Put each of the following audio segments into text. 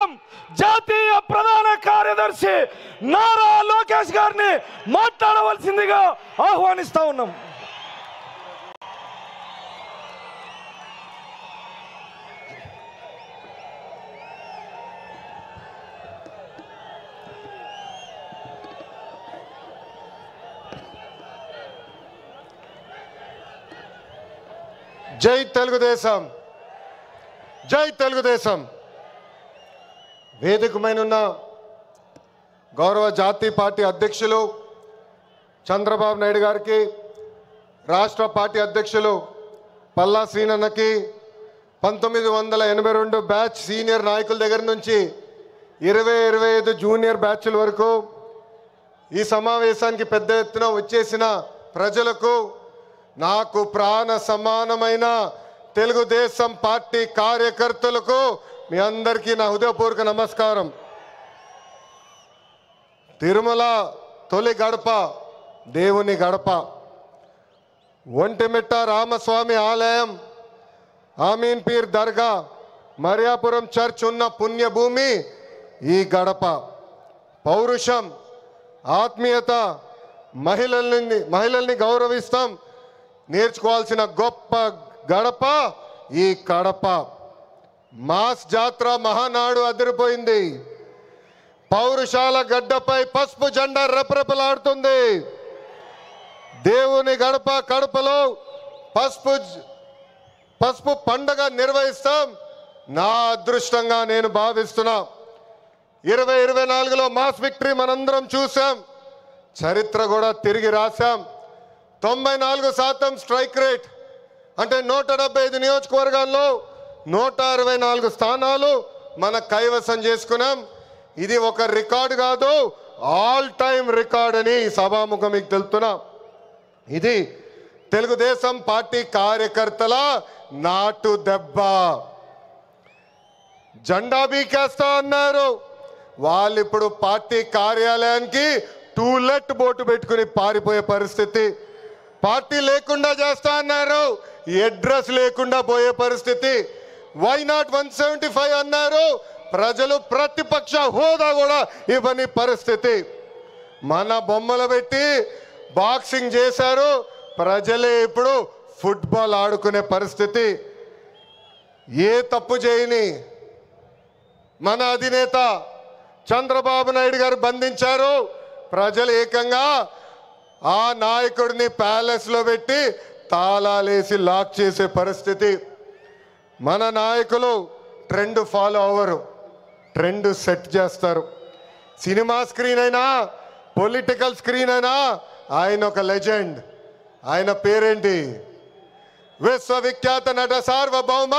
కోసం జాతీయ ప్రధాన కార్యదర్శి నారా లోకేష్ గారిని మాట్లాడవలసిందిగా ఆహ్వానిస్తా ఉన్నాం. జై తెలుగుదేశం, జై తెలుగుదేశం. వేదికమైనున్న గౌరవ జాతీయ పార్టీ అధ్యక్షులు చంద్రబాబు నాయుడు గారికి, రాష్ట్ర పార్టీ అధ్యక్షులు పల్లా శ్రీనన్నకి, 1982 బ్యాచ్ సీనియర్ నాయకుల దగ్గర నుంచి 20-25 జూనియర్ బ్యాచ్ల వరకు ఈ సమావేశానికి పెద్ద ఎత్తున వచ్చేసిన ప్రజలకు, నాకు ప్రాణ సమానమైన తెలుగుదేశం పార్టీ కార్యకర్తలకు మీ అందరికీ నా హృదయపూర్వక నమస్కారం. తిరుమల తొలి గడప దేవుని గడప, ఒంటిమిట్ట రామస్వామి ఆలయం, ఆమీన్ పీర్ దర్గా, మరియాపురం చర్చ్ ఉన్న పుణ్యభూమి ఈ గడప. పౌరుషం, ఆత్మీయత, మహిళల్ని గౌరవిస్తాం నేర్చుకోవాల్సిన గొప్ప గడప ఈ కడప. మాస్ జాత్ర మహానాడు అదిరిపోయింది. పౌరుషాల గడ్డపై పసుపు జెండా రెపరెపలాడుతుంది. దేవుని గడప కడపలో పసుపు పండగ నిర్వహిస్తాం. నా అదృష్టంగా నేను భావిస్తున్నా. 2024లో మాస్ విక్టరీ మనందరం చూసాం, చరిత్ర కూడా తిరిగి రాశాం. 94% స్ట్రైక్ రేట్, అంటే 175 నియోజకవర్గాల్లో 164 స్థానాలు మన కైవసం చేసుకున్నాం. ఇది ఒక రికార్డు కాదు, ఆల్ టైమ్ రికార్డ్ అని సభాముఖం మీకు తెలుపుతున్నా. ఇది తెలుగుదేశం పార్టీ కార్యకర్తల నాటు దెబ్బ. జెండా బీకేస్తా అన్నారు వాళ్ళు, ఇప్పుడు పార్టీ కార్యాలయానికి టూలెట్ బోటు పెట్టుకుని పారిపోయే పరిస్థితి. పార్టీ లేకుండా చేస్తా అన్నారు, అడ్రస్ లేకుండా పోయే పరిస్థితి. వై నాట్ 175 అన్నారు, ప్రజలు ప్రతిపక్ష హోదా కూడా ఇవ్వని పరిస్థితి. మన బొమ్మలు పెట్టి బాక్సింగ్ చేశారు, ప్రజలే ఇప్పుడు ఫుట్బాల్ ఆడుకునే పరిస్థితి. ఏ తప్పు చేయని మన అధినేత చంద్రబాబు నాయుడు గారు బంధించారు. ప్రజలు ఏకంగా ఆ నాయకుడిని ప్యాలెస్లో పెట్టి తాళాలేసి లాక్ చేసే పరిస్థితి. మన నాయకులు ట్రెండ్ ఫాలో అవ్వరు, ట్రెండ్ సెట్ చేస్తారు. సినిమా స్క్రీన్ అయినా, పొలిటికల్ స్క్రీన్ అయినా ఆయన ఒక లెజెండ్. ఆయన పేరేంటి? విశ్వవిఖ్యాత నట సార్వభౌమ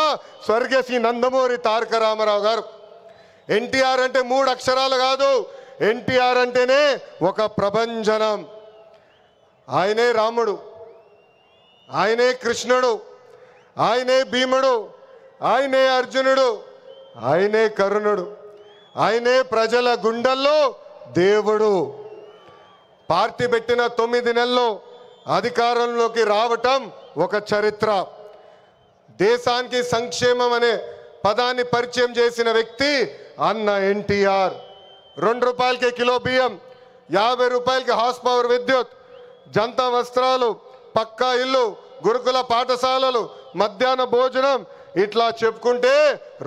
స్వర్గశ్రీ నందమూరి తారక రామారావు గారు. ఎన్టీఆర్ అంటే 3 అక్షరాలు కాదు, ఎన్టీఆర్ అంటేనే ఒక ప్రభంజనం. ఆయనే రాముడు, ఆయనే కృష్ణుడు, ఆయనే భీముడు, ఆయనే అర్జునుడు, ఆయనే కరుణుడు, ఆయనే ప్రజల గుండెల్లో దేవుడు. పార్టీ పెట్టిన 9 నెలల్లో అధికారంలోకి రావటం ఒక చరిత్ర. దేశానికి సంక్షేమం అనే పదాన్ని పరిచయం చేసిన వ్యక్తి అన్న ఎన్టీఆర్. 2 రూపాయలకి కిలో బియ్యం, 50 రూపాయలకి హార్స్ పవర్ విద్యుత్, జంతా వస్త్రాలు, పక్కా ఇల్లు, గురుకుల పాఠశాలలు, మధ్యాహ్న భోజనం, ఇట్లా చెప్పుకుంటే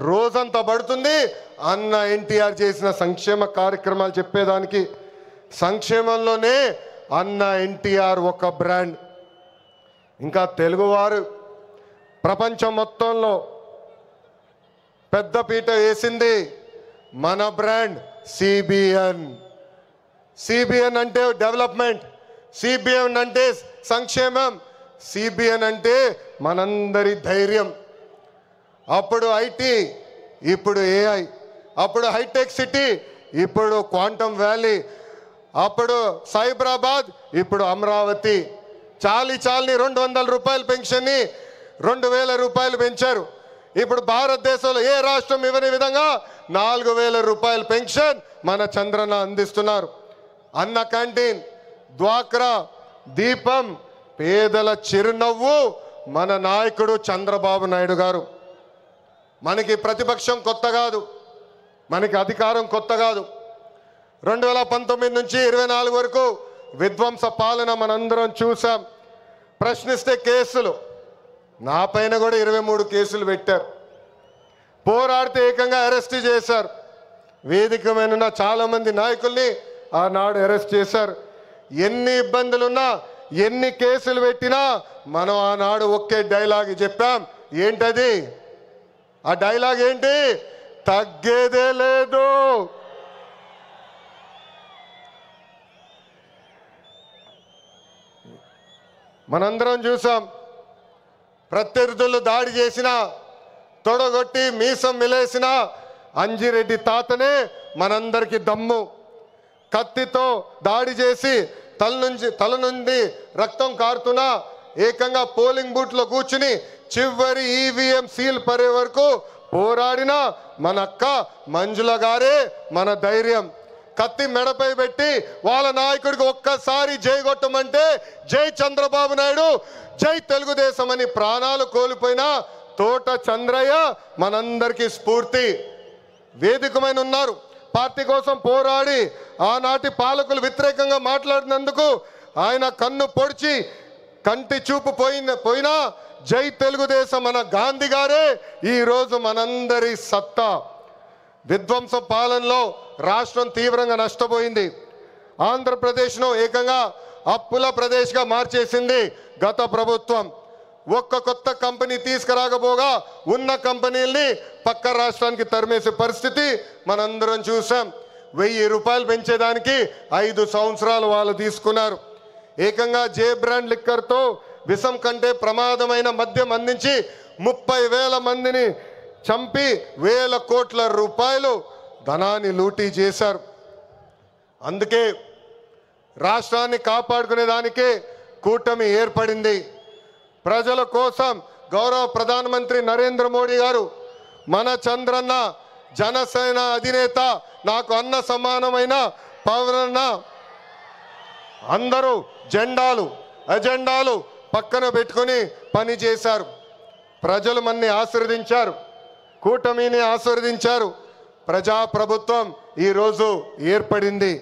రోజంతా పడుతుంది. అన్న ఎన్టీఆర్ చేసిన సంక్షేమ కార్యక్రమాలు చెప్పేదానికి. సంక్షేమంలోనే అన్న ఎన్టీఆర్ ఒక బ్రాండ్. ఇంకా తెలుగువారు ప్రపంచం మొత్తంలో పెద్దపీట వేసింది మన బ్రాండ్ సిబిఎన్. సిబిఎన్ అంటే డెవలప్మెంట్, సిబిఎన్ అంటే సంక్షేమం, సిబిఎన్ అంటే మనందరి ధైర్యం. అప్పుడు ఐటీ, ఇప్పుడు ఏఐ, అప్పుడు హైటెక్ సిటీ, ఇప్పుడు క్వాంటమ్ వ్యాలీ, అప్పుడు సైబరాబాద్, ఇప్పుడు అమరావతి. చాలని 200 రూపాయల పెన్షన్ని 2000 రూపాయలు పెంచారు. ఇప్పుడు భారతదేశంలో ఏ రాష్ట్రం ఇవ్వని విధంగా 4000 రూపాయల పెన్షన్ మన చంద్రన్న అందిస్తున్నారు. అన్న క్యాంటీన్, డ్వాక్రా, దీపం, పేదల చిరునవ్వు మన నాయకుడు చంద్రబాబు నాయుడు గారు. మనకి ప్రతిపక్షం కొత్త కాదు, మనకి అధికారం కొత్త కాదు. 2019 నుంచి 24 వరకు విధ్వంస పాలన మనందరం చూసాం. ప్రశ్నిస్తే కేసులు, నా పైన కూడా 23 కేసులు పెట్టారు. పోరాడితే ఏకంగా అరెస్ట్ చేశారు. వేదిక మీద చాలామంది నాయకుల్ని ఆనాడు అరెస్ట్ చేశారు. ఎన్ని ఇబ్బందులున్నా, ఎన్ని కేసులు పెట్టినా మనం ఆనాడు ఒకే డైలాగ్ చెప్పాం. ఏంటది? ఆ డైలాగ్ ఏంటి? తగ్గేదే లేదు. మనందరం చూసాం. ప్రత్యర్థులు దాడి చేసినా, తొడగొట్టి మీసం మిలేసిన అంజిరెడ్డి తాతనే మనందరికీ దమ్ము. కత్తితో దాడి చేసి తల నుండి రక్తం కారుతున్నా ఏకంగా పోలింగ్ బూత్లో కూర్చుని చివరి ఈవీఎం సీల్ పడే వరకు పోరాడిన మన అక్క మంజుల గారే మన ధైర్యం. కత్తి మెడపై పెట్టి వాళ్ళ నాయకుడికి ఒక్కసారి జై కొట్టమంటే జై చంద్రబాబు నాయుడు, జై తెలుగుదేశం అని ప్రాణాలు కోల్పోయిన తోట చంద్రయ్య మనందరికీ స్ఫూర్తి. వేదికమైన ఉన్నారు. పార్టీ కోసం పోరాడి ఆనాటి పాలకులు వ్యతిరేకంగా మాట్లాడినందుకు ఆయన కన్ను పొడిచి కంటి చూపు పోయినా జై తెలుగుదేశం మన గాంధీ గారే ఈరోజు మనందరి సత్తా. విధ్వంస పాలనలో రాష్ట్రం తీవ్రంగా నష్టపోయింది. ఆంధ్రప్రదేశ్ను ఏకంగా అప్పుల ప్రదేశ్గా మార్చేసింది గత ప్రభుత్వం. ఒక్క కొత్త కంపెనీ తీసుకురాకపోగా ఉన్న కంపెనీల్ని పక్క రాష్ట్రానికి తరిమేసే పరిస్థితి మనందరం చూసాం. 1000 రూపాయలు పెంచేదానికి 5 సంవత్సరాలు వాళ్ళు తీసుకున్నారు. ఏకంగా జే బ్రాండ్ లిక్కర్తో విషం కంటే ప్రమాదమైన మద్యం అందించి 30,000 మందిని చంపి 1,000 కోట్ల రూపాయలు ధనాన్ని లూటీ చేశారు. అందుకే రాష్ట్రాన్ని కాపాడుకునే దానికే కూటమి ఏర్పడింది. ప్రజల కోసం గౌరవ ప్రధానమంత్రి నరేంద్ర మోడీ గారు, మన చంద్రన్న జనసేన అధినేత, నాకు అన్న సమానమైన పవనన్న, అందరూ అజెండాలు పక్కన పెట్టుకొని పని చేశారు. ప్రజలు మన్ని ఆశీర్వదించారు, కూటమిని ఆశీర్వదించారు. ప్రజాప్రభుత్వం ఈరోజు ఏర్పడింది.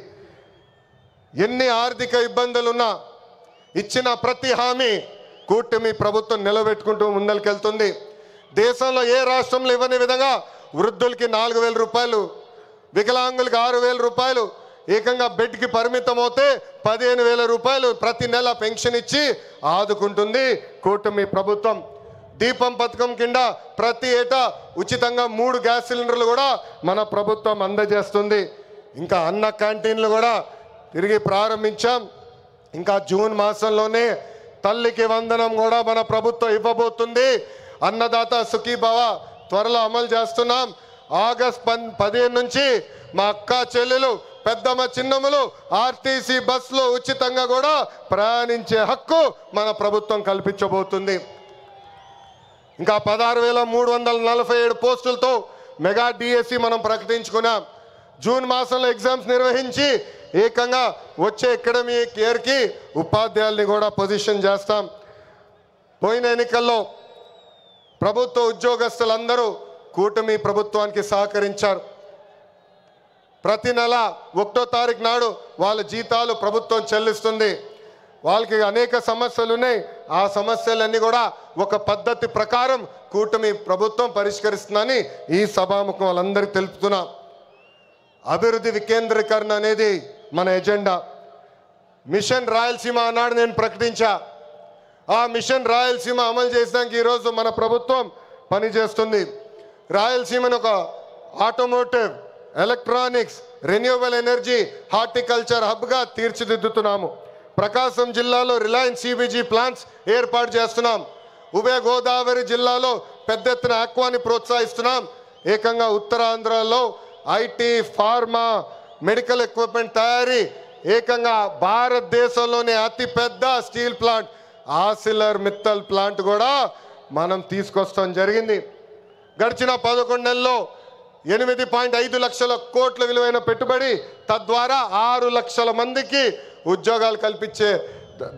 ఎన్ని ఆర్థిక ఇబ్బందులున్నా ఇచ్చిన ప్రతి హామీ కూటమి ప్రభుత్వం నిలబెట్టుకుంటూ ముందరికెళ్తుంది. దేశంలో ఏ రాష్ట్రంలో ఇవ్వని విధంగా వృద్ధులకి 4,000 రూపాయలు, వికలాంగులకి 6,000 రూపాయలు, ఏకంగా బెడ్కి పరిమితం అవుతే 15,000 రూపాయలు ప్రతి నెల పెన్షన్ ఇచ్చి ఆదుకుంటుంది కూటమి ప్రభుత్వం. దీపం పథకం కింద ప్రతి ఏటా ఉచితంగా 3 గ్యాస్ సిలిండర్లు కూడా మన ప్రభుత్వం అందజేస్తుంది. ఇంకా అన్న క్యాంటీన్లు కూడా తిరిగి ప్రారంభించాం. ఇంకా జూన్ మాసంలోనే తల్లికి వందనం కూడా మన ప్రభుత్వం ఇవ్వబోతుంది. అన్నదాత సుఖీభవ త్వరలో అమలు చేస్తున్నాం. ఆగస్ట్ 15 నుంచి మా అక్క చెల్లెలు, పెద్దమ్మ, చిన్నమ్మలు ఆర్టీసీ బస్సులో ఉచితంగా కూడా ప్రయాణించే హక్కు మన ప్రభుత్వం కల్పించబోతుంది. ఇంకా 16,347 పోస్టులతో మెగా డిఎస్సి మనం ప్రకటించుకున్నాం. జూన్ మాసంలో ఎగ్జామ్స్ నిర్వహించి ఏకంగా వచ్చే అకాడమిక్ ఇయర్కి ఉపాధ్యాయుల్ని కూడా పొజిషన్ చేస్తాం. పోయిన ఎన్నికల్లో ప్రభుత్వ ఉద్యోగస్తులందరూ కూటమి ప్రభుత్వానికి సహకరించారు. ప్రతి నెల 1వ తారీఖు నాడు వాళ్ళ జీతాలు ప్రభుత్వం చెల్లిస్తుంది. వాళ్ళకి అనేక సమస్యలు ఉన్నాయి. ఆ సమస్యలన్నీ కూడా ఒక పద్ధతి ప్రకారం కూటమి ప్రభుత్వం పరిష్కరిస్తుందని ఈ సభాముఖం వాళ్ళందరికీ తెలుపుతున్నాం. అభివృద్ధి వికేంద్రీకరణ అనేది మన ఎజెండా. మిషన్ రాయలసీమ అన్నాడు నేను ప్రకటించా. ఆ మిషన్ రాయలసీమ అమలు చేసడానికి ఈరోజు మన ప్రభుత్వం పనిచేస్తుంది. రాయలసీమను ఒక automotive, electronics, renewable energy, horticulture హబ్గా తీర్చిదిద్దుతున్నాము. ప్రకాశం జిల్లాలో రిలయన్స్ సిబిజీ ప్లాంట్స్ ఏర్పాటు చేస్తున్నాం. ఉభయ గోదావరి జిల్లాలో పెద్ద ఎత్తున ఆక్వాని ప్రోత్సహిస్తున్నాం. ఏకంగా ఉత్తరాంధ్రలో ఐటీ, ఫార్మా, మెడికల్ ఎక్విప్మెంట్ తయారీ, ఏకంగా భారతదేశంలోనే అతిపెద్ద స్టీల్ ప్లాంట్ ఆసిలర్ మిత్తల్ ప్లాంట్ కూడా మనం తీసుకొస్తాం జరిగింది. గడిచిన 11 నెలల్లో 8.5 లక్షల కోట్ల విలువైన పెట్టుబడి, తద్వారా 6 లక్షల మందికి ఉద్యోగాలు కల్పించే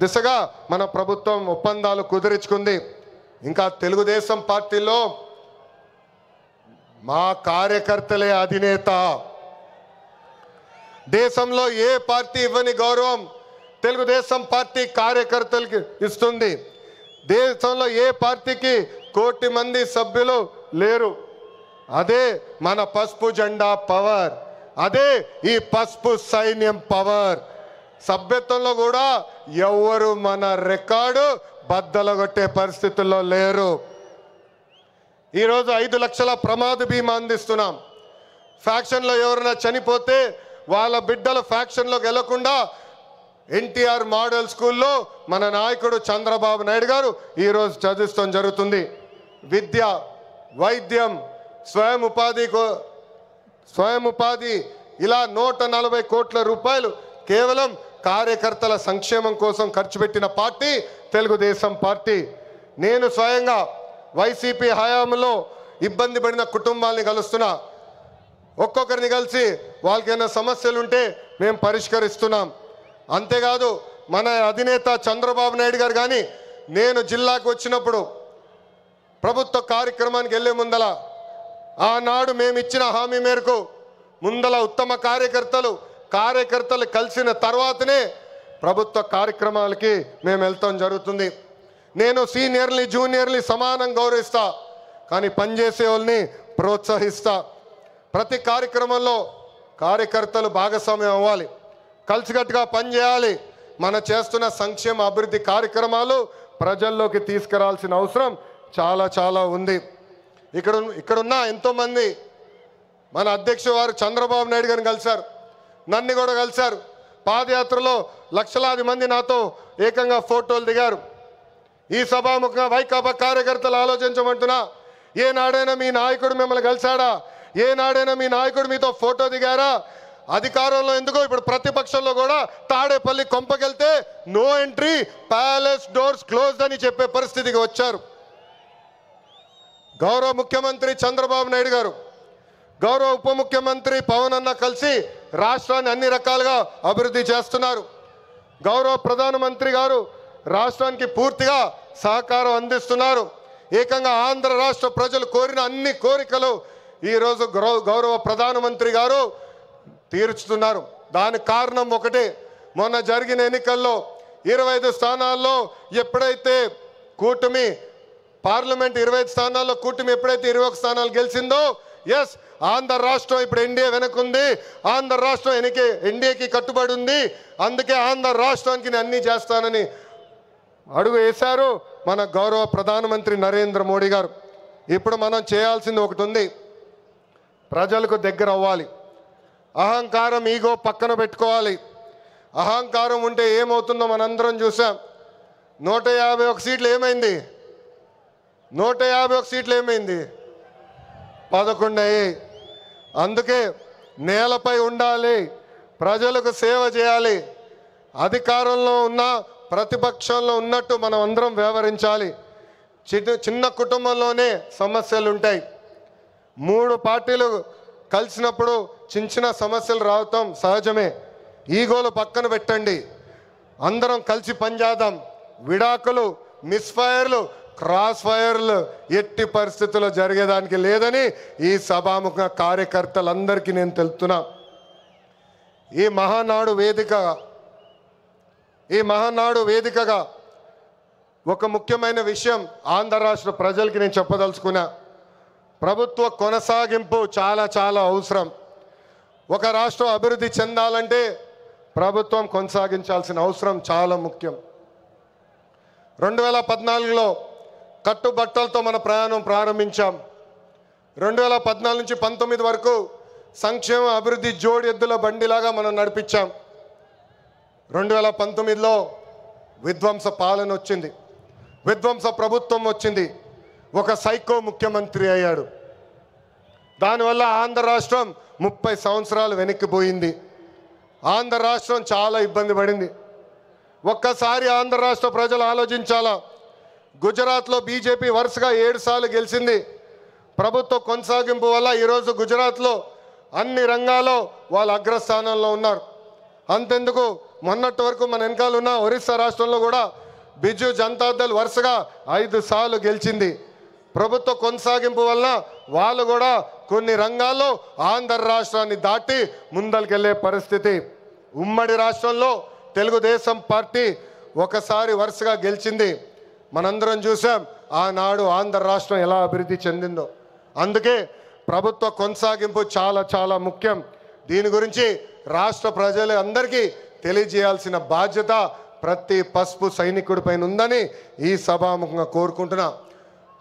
దిశగా మన ప్రభుత్వం ఒప్పందాలు కుదుర్చుకుంది. ఇంకా తెలుగుదేశం పార్టీలో మా కార్యకర్తలే అధినేత. దేశంలో ఏ పార్టీ ఇవ్వని గౌరవం తెలుగుదేశం పార్టీ కార్యకర్తలకి ఇస్తుంది. దేశంలో ఏ పార్టీకి 1 కోటి మంది సభ్యులు లేరు. అదే మన పసుపు జెండా పవర్, అదే ఈ పసుపు సైన్యం పవర్. సభ్యత్వంలో కూడా ఎవరు మన రికార్డు బద్దలగొట్టే పరిస్థితుల్లో లేరు. ఈరోజు 5 లక్షల ప్రమాద బీమా అందిస్తున్నాం. ఫ్యాక్షన్లో ఎవరైనా చనిపోతే వాళ్ళ బిడ్డలు ఫ్యాక్షన్లోకి వెళ్లకుండా ఎన్టీఆర్ మోడల్ స్కూల్లో మన నాయకుడు చంద్రబాబు నాయుడు గారు ఈరోజు చదివిస్తాం జరుగుతుంది. విద్య, వైద్యం, స్వయం ఉపాధి ఇలా 140 కోట్ల రూపాయలు కేవలం కార్యకర్తల సంక్షేమం కోసం ఖర్చు పెట్టిన పార్టీ తెలుగుదేశం పార్టీ. నేను స్వయంగా వైసీపీ హయాంలో ఇబ్బంది పడిన కుటుంబాలని కలుస్తున్నా. ఒక్కొక్కరిని కలిసి వాళ్ళకైనా సమస్యలు ఉంటే మేము పరిష్కరిస్తున్నాం. అంతేకాదు మన అధినేత చంద్రబాబు నాయుడు గారు కానీ నేను జిల్లాకు వచ్చినప్పుడు ప్రభుత్వ కార్యక్రమానికి వెళ్ళే ముందల ఆనాడు మేము ఇచ్చిన హామీ మేరకు ముందల ఉత్తమ కార్యకర్తలు కలిసిన తర్వాతనే ప్రభుత్వ కార్యక్రమాలకి మేము వెళ్తాం జరుగుతుంది. నేను సీనియర్ని జూనియర్ని సమానం గౌరవిస్తా, కానీ పనిచేసే వాళ్ళని ప్రోత్సహిస్తా. ప్రతి కార్యక్రమంలో కార్యకర్తలు భాగస్వామ్యం అవ్వాలి, కలిసికట్టుగా పనిచేయాలి. మన చేస్తున్న సంక్షేమ అభివృద్ధి కార్యక్రమాలు ప్రజల్లోకి తీసుకురావాల్సిన అవసరం చాలా చాలా ఉంది. ఇక్కడున్న ఎంతోమంది మన అధ్యక్షుడు వారు చంద్రబాబు నాయుడు గారిని కలిశారు, నన్ను కూడా కలిశారు. పాదయాత్రలో లక్షలాది మంది నాతో ఏకంగా ఫోటోలు దిగారు. ఈ సభాముఖంగా వైకాపా కార్యకర్తలు ఆలోచించమంటున్నా, ఏనాడైనా మీ నాయకుడు మిమ్మల్ని కలిశాడా? ఏనాడైనా మీ నాయకుడు మీతో ఫోటో దిగారా? అధికారంలో ఎందుకో ఇప్పుడు ప్రతిపక్షంలో కూడా తాడేపల్లి కొంపకెళ్తే no entry, palace doors closed అని చెప్పే పరిస్థితికి వచ్చారు. గౌరవ ముఖ్యమంత్రి చంద్రబాబు నాయుడు గారు, గౌరవ ఉప ముఖ్యమంత్రి పవన్ అన్న కలిసి రాష్ట్రాన్ని అన్ని రకాలుగా అభివృద్ధి చేస్తున్నారు. గౌరవ ప్రధానమంత్రి గారు రాష్ట్రానికి పూర్తిగా సహకారం అందిస్తున్నారు. ఏకంగా ఆంధ్ర రాష్ట్ర ప్రజలు కోరిన అన్ని కోరికలు ఈరోజు గౌరవ ప్రధానమంత్రి గారు తీర్చుతున్నారు. దానికి కారణం ఒకటే, మొన్న జరిగిన ఎన్నికల్లో 25 స్థానాల్లో ఎప్పుడైతే కూటమి పార్లమెంట్ 25 స్థానాల్లో కూటమి ఎప్పుడైతే 21 స్థానాలు గెలిచిందో, ఎస్ ఆంధ్ర రాష్ట్రం ఇప్పుడు ఎన్డీఏ వెనకుంది, ఆంధ్ర రాష్ట్రం ఎన్డీఏకి కట్టుబడి ఉంది. అందుకే ఆంధ్ర రాష్ట్రానికి నేను అన్నీ చేస్తానని అడుగు వేశారు మన గౌరవ ప్రధానమంత్రి నరేంద్ర మోడీ గారు. ఇప్పుడు మనం చేయాల్సింది ఒకటి ఉంది, ప్రజలకు దగ్గర అవ్వాలి. అహంకారం, ఈగో పక్కన పెట్టుకోవాలి. అహంకారం ఉంటే ఏమవుతుందో మనందరం చూసాం. 151 సీట్లు ఏమైంది? 151 సీట్లు ఏమైంది? 11 అయ్యాయి. అందుకే నేలపై ఉండాలి, ప్రజలకు సేవ చేయాలి. అధికారంలో ఉన్న ప్రతిపక్షంలో ఉన్నట్టు మనం అందరం వ్యవహరించాలి. చిన్న కుటుంబంలోనే సమస్యలు ఉంటాయి. 3 పార్టీలు కలిసినప్పుడు చిన్న సమస్యలు రావటం సహజమే. ఈగోలు పక్కన పెట్టండి, అందరం కలిసి పనిచేద్దాం. విడాకులు, మిస్ఫైర్లు, క్రాస్ ఫైర్లు ఎట్టి పరిస్థితుల్లో జరిగేదానికి లేదని ఈ సభాముఖ కార్యకర్తలందరికీ నేను తెలుపుతున్నా. ఈ మహానాడు వేదికగా ఒక ముఖ్యమైన విషయం ఆంధ్ర రాష్ట్ర ప్రజలకి నేను చెప్పదలుచుకున్నా. ప్రభుత్వ కొనసాగింపు చాలా చాలా అవసరం. ఒక రాష్ట్రం అభివృద్ధి చెందాలంటే ప్రభుత్వం కొనసాగించాల్సిన అవసరం చాలా ముఖ్యం. 2014లో కట్టుబట్టలతో మన ప్రయాణం ప్రారంభించాం. 2014 నుంచి 19 వరకు సంక్షేమ అభివృద్ధి జోడి ఎద్దుల బండిలాగా మనం నడిపించాం. 2019లో విధ్వంస పాలన వచ్చింది, విధ్వంస ప్రభుత్వం వచ్చింది, ఒక సైకో ముఖ్యమంత్రి అయ్యాడు. దానివల్ల ఆంధ్ర రాష్ట్రం 30 సంవత్సరాలు వెనక్కిపోయింది. ఆంధ్ర రాష్ట్రం చాలా ఇబ్బంది పడింది. ఒక్కసారి ఆంధ్ర రాష్ట్ర ప్రజలు ఆలోచించాలా. గుజరాత్లో బీజేపీ వరుసగా 7 సార్లు గెలిచింది. ప్రభుత్వ కొనసాగింపు వల్ల ఈరోజు గుజరాత్లో అన్ని రంగాల్లో వాళ్ళు అగ్రస్థానంలో ఉన్నారు. అంతెందుకు, మొన్నటి వరకు మన వెనకాల ఉన్న ఒరిస్సా రాష్ట్రంలో కూడా బిజు జనతాదళ్ వరుసగా 5 సార్లు గెలిచింది. ప్రభుత్వ కొనసాగింపు వల్ల వాళ్ళు కూడా కొన్ని రంగాల్లో ఆంధ్ర రాష్ట్రాన్ని దాటి ముందరికెళ్లే పరిస్థితి. ఉమ్మడి రాష్ట్రంలో తెలుగుదేశం పార్టీ ఒకసారి వరుసగా గెలిచింది. మనందరం చూసాం ఆనాడు ఆంధ్ర రాష్ట్రం ఎలా అభివృద్ధి చెందిందో. అందుకే ప్రభుత్వ కొనసాగింపు చాలా చాలా ముఖ్యం. దీని గురించి రాష్ట్ర ప్రజలు అందరికీ తెలియజేయాల్సిన బాధ్యత ప్రతి పసుపు సైనికుడి పైన ఉందని ఈ సభాముఖంగా కోరుకుంటున్నా.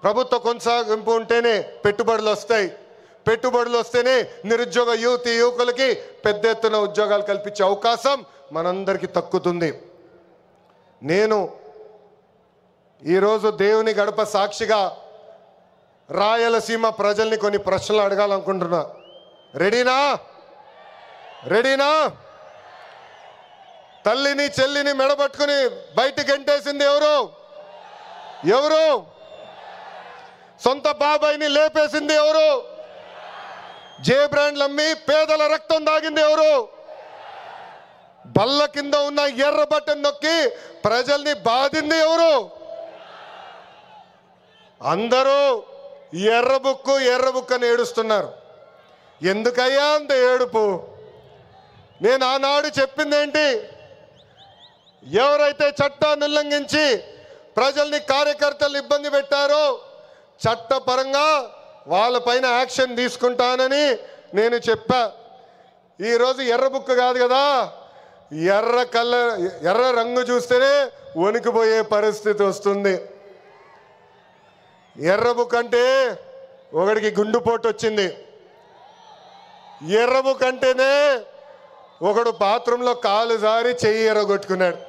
ప్రభుత్వ కొనసాగింపు ఉంటేనే పెట్టుబడులు వస్తాయి. పెట్టుబడులు వస్తేనే నిరుద్యోగ యువకులకి పెద్ద ఎత్తున ఉద్యోగాలు కల్పించే అవకాశం మనందరికీ దక్కుతుంది. నేను ఈరోజు దేవుని గడప సాక్షిగా రాయలసీమ ప్రజల్ని కొన్ని ప్రశ్నలు అడగాలనుకుంటున్నా. రెడీనా? తల్లిని చెల్లిని మెడబట్టుకుని బయటికి గెంటేసింది ఎవరు? సొంత బాబాయిని లేపేసింది ఎవరు? జే బ్రాండ్లు అమ్మి పేదల రక్తం దాగింది ఎవరు? బల్ల కింద ఉన్న ఎర్ర బటన్ నొక్కి ప్రజల్ని బాధింది ఎవరు? అందరూ ఎర్ర బుక్కు అని ఏడుస్తున్నారు. ఎందుకయ్యా అంత ఏడుపు? నేను ఆనాడు చెప్పింది ఏంటి? ఎవరైతే చట్టాన్ని ఉల్లంఘించి ప్రజల్ని కార్యకర్తలు ఇబ్బంది పెట్టారో చట్టపరంగా వాళ్ళపైన యాక్షన్ తీసుకుంటానని నేను చెప్పా. ఈరోజు ఎర్ర బుక్ కాదు కదా, ఎర్ర రంగు చూస్తేనే వణికిపోయే పరిస్థితి వస్తుంది. ఎర్ర బుక్ అంటే ఒకడికి గుండుపోటు వచ్చింది. ఎర్ర బుక్ అంటేనే ఒకడు బాత్రూంలో కాలు జారి చెయ్యి ఎర్రగొట్టుకున్నాడు.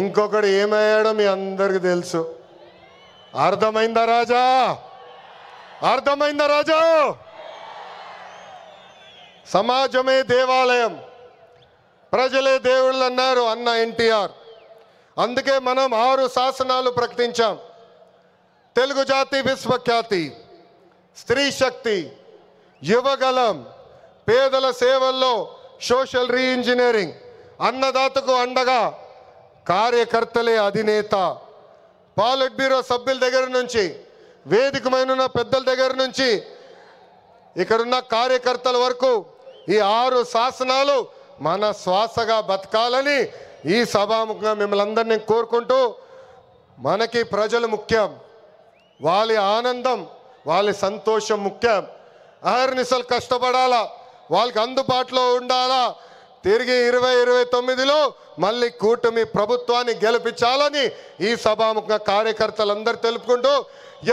ఇంకొకడు ఏమయ్యాడో మీ అందరికి తెలుసు. అర్థమైందా రాజా? సమాజమే దేవాలయం, ప్రజలే దేవుళ్ళు అన్నారు అన్న ఎన్టీఆర్. అందుకే మనం 6 శాసనాలు ప్రకటించాం. తెలుగు జాతి విశ్వఖ్యాతి, స్త్రీ శక్తి, యువగలం, పేదల సేవల్లో సోషల్ రీఇంజనీరింగ్, అన్నదాతకు అండగా కార్యకర్తలే అధినేత. పాలిట్ బ్యూరో సభ్యుల దగ్గర నుంచి, వేదికమైన పెద్దల దగ్గర నుంచి, ఇక్కడున్న కార్యకర్తల వరకు ఈ 6 శాసనాలు మన శ్వాసగా బతకాలని ఈ సభాముఖంగా మిమ్మల్ని అందరినీ కోరుకుంటూ, మనకి ప్రజలు ముఖ్యం, వాళ్ళ ఆనందం వాళ్ళ సంతోషం ముఖ్యం. అహర్నిశలు కష్టపడాలా, వాళ్ళకి అందుబాటులో ఉండాలా. తిరిగి 2029లో మళ్ళీ కూటమి ప్రభుత్వాన్ని గెలిపించాలని ఈ సభాముఖంగా కార్యకర్తలందరూ తెలుపుకుంటూ,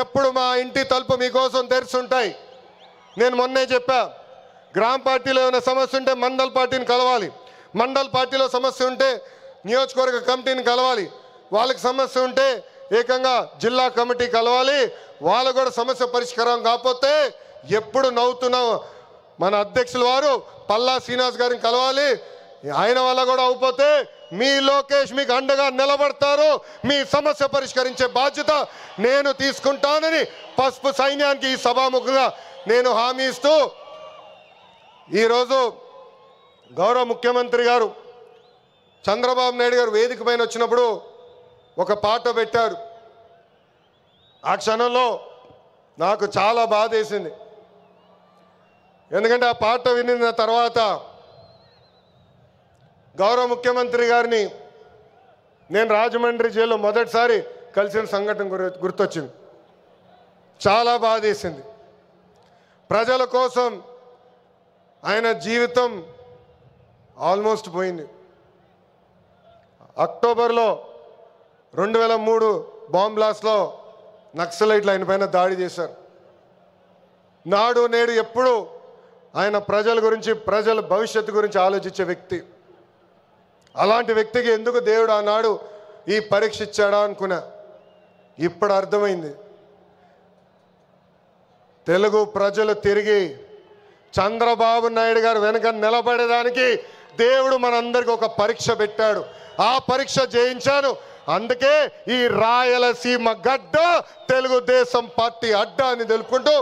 ఎప్పుడు మా ఇంటి తలుపు మీకోసం తెరుచుంటాయి. నేను మొన్నే చెప్పా, గ్రామ పార్టీలో ఏమైనా సమస్య ఉంటే మండల్ పార్టీని కలవాలి, మండల్ పార్టీలో సమస్య ఉంటే నియోజకవర్గ కమిటీని కలవాలి, వాళ్ళకి సమస్య ఉంటే ఏకంగా జిల్లా కమిటీ కలవాలి. వాళ్ళు కూడా సమస్య పరిష్కారం కాకపోతే ఎప్పుడు నవ్వుతున్న మన అధ్యక్షుల వారు పల్లా శ్రీనివాస్ గారిని కలవాలి. ఆయన వల్ల కూడా అయిపోతే మీ లోకేష్ మీకు అండగా నిలబడతారు. మీ సమస్య పరిష్కరించే బాధ్యత నేను తీసుకుంటానని పసుపు సైన్యానికి ఈ సభాముఖంగా నేను హామీ ఇస్తూ, ఈరోజు గౌరవ ముఖ్యమంత్రి గారు చంద్రబాబు నాయుడు గారు వేదిక పైన వచ్చినప్పుడు ఒక పాట పెట్టారు. ఆ క్షణంలో నాకు చాలా బాధ వేసింది. ఎందుకంటే ఆ పాట వినిన తర్వాత గౌరవ ముఖ్యమంత్రి గారిని నేను రాజమండ్రి జైల్లో మొదటిసారి కలిసిన సంఘటన గుర్తొచ్చింది. చాలా బాధ వేసింది. ప్రజల కోసం ఆయన జీవితం ఆల్మోస్ట్ పోయింది. అక్టోబర్లో 2003 బాంబ్ బ్లాస్ట్లో నక్సలైట్లు ఆయన పైన దాడి చేశారు. నాడు నేడు ఎప్పుడు ఆయన ప్రజల గురించి, ప్రజల భవిష్యత్తు గురించి ఆలోచించే వ్యక్తి. అలాంటి వ్యక్తికి ఎందుకు దేవుడు ఆనాడు ఈ పరీక్ష ఇచ్చాడా అనుకున్నా. ఇప్పుడు అర్థమైంది. తెలుగు ప్రజలు తిరిగి చంద్రబాబు నాయుడు గారు వెనక నిలబడేదానికి దేవుడు మనందరికి ఒక పరీక్ష పెట్టాడు. ఆ పరీక్ష జయించాను. అందుకే ఈ రాయలసీమ గడ్డ తెలుగుదేశం పార్టీ అడ్డ అని తెలుపుకుంటూ,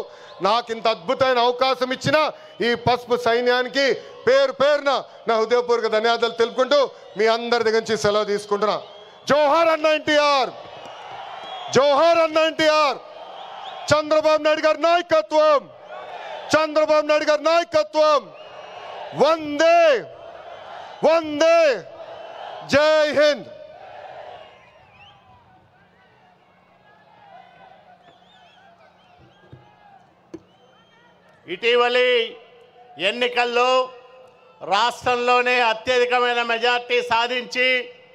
నాకు ఇంత అద్భుతమైన అవకాశం ఇచ్చిన ఈ పసుపు సైన్యానికి పేరు పేరున నా హృదయపూర్వక ధన్యవాదాలు తెలుపుకుంటూ మీ అందరి దగ్గర నుంచి సెలవు తీసుకుంటున్నా. జోహార్ అన్న ఎన్టీఆర్, జోహార్ అన్న ఎన్టీఆర్. చంద్రబాబు నాయుడు గారి నాయకత్వం, చంద్రబాబు నాయుడు గారి నాయకత్వం. వందే వందే, జై హింద్. ఇటీవలి ఎన్నికల్లో రాష్ట్రంలోనే అత్యధికమైన మెజార్టీ సాధించి